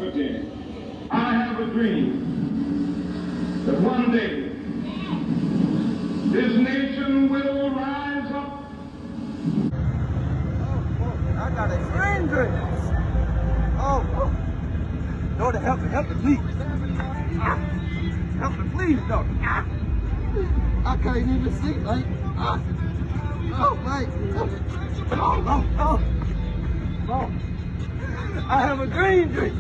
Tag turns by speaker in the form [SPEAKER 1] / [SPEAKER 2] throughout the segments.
[SPEAKER 1] Washington, I have a dream that one day this nation will rise up.
[SPEAKER 2] I got a friend drink. Oh, Lord, help me, please. Help me, please, Lord. I can't even see, like, oh, mate. Oh. I have a green drink.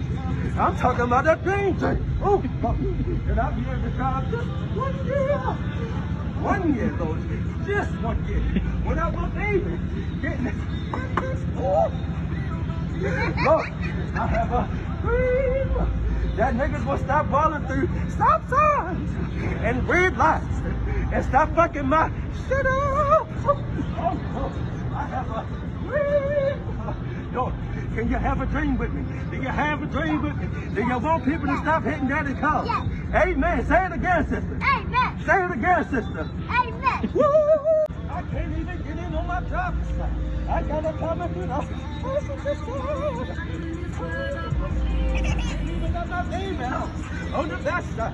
[SPEAKER 2] I'm talking about that green drink. Oh, and I'll be able to drive just 1 year. 1 year, Lord. Just 1 year. When I was baby, getting it. Oh. Lord, I have a dream that niggas will stop balling through stop signs and red lights and stop fucking my shit up. I have a dream. Lord, can you have a dream with me? Do you have a dream with me? Do you want people to stop hitting daddy's cars?
[SPEAKER 3] Yes.
[SPEAKER 2] Amen. Say it again, sister.
[SPEAKER 3] Amen.
[SPEAKER 2] Say it again, sister.
[SPEAKER 3] Amen.
[SPEAKER 2] Woo! I can't even get in on my driver's side. I gotta come and do the even got my name out on the back side.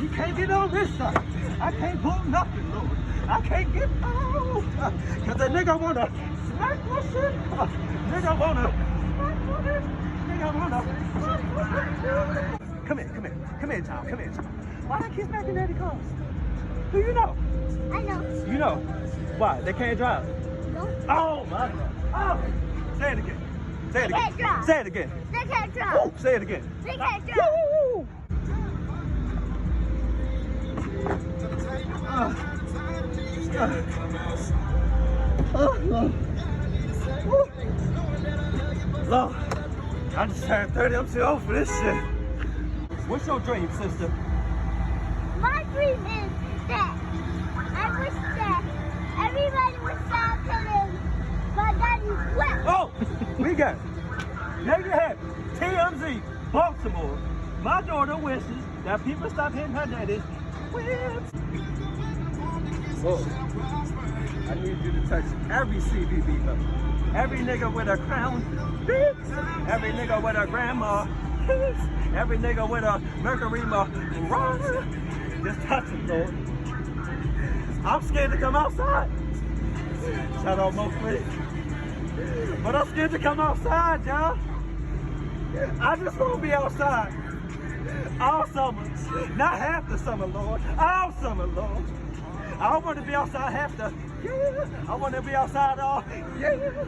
[SPEAKER 2] You can't get on this side. I can't pull nothing, Lord. I can't get out. Cause the nigga wanna smack my shit. Nigga wanna smack my shit. Nigga wanna smack my shit. Come here, Tom. Why they keep smacking daddy cars? Do you know?
[SPEAKER 3] I know.
[SPEAKER 2] You know. Why? They can't drive.
[SPEAKER 3] No.
[SPEAKER 2] Oh my God. Oh. Say it again. Say it
[SPEAKER 3] They
[SPEAKER 2] again.
[SPEAKER 3] can't drive.
[SPEAKER 2] Say it again.
[SPEAKER 3] They can't drive.
[SPEAKER 2] Woo. Say it again.
[SPEAKER 3] They can't drive.
[SPEAKER 2] Woo. Lord, I just turned 30. I'm too old for this shit. What's your dream, sister?
[SPEAKER 3] My dream is that I wish that everybody would stop killing my daddy's whip.
[SPEAKER 2] Oh, we got it. There you have it. TMZ, Baltimore. My daughter wishes that people stop hitting her daddy's whips. Whoa. I need you to touch every CBB member. Every nigga with a crown, bitch. Every nigga with a grandma, bitch. Every nigga with a Mercury Marauder. Just touch it, Lord. I'm scared to come outside. Shout out Mo Quick. But I'm scared to come outside, y'all. I just want to be outside. All summer. Not half the summer, Lord. All summer, Lord. I don't want to be outside half the, yeah. I want to be outside all, yeah.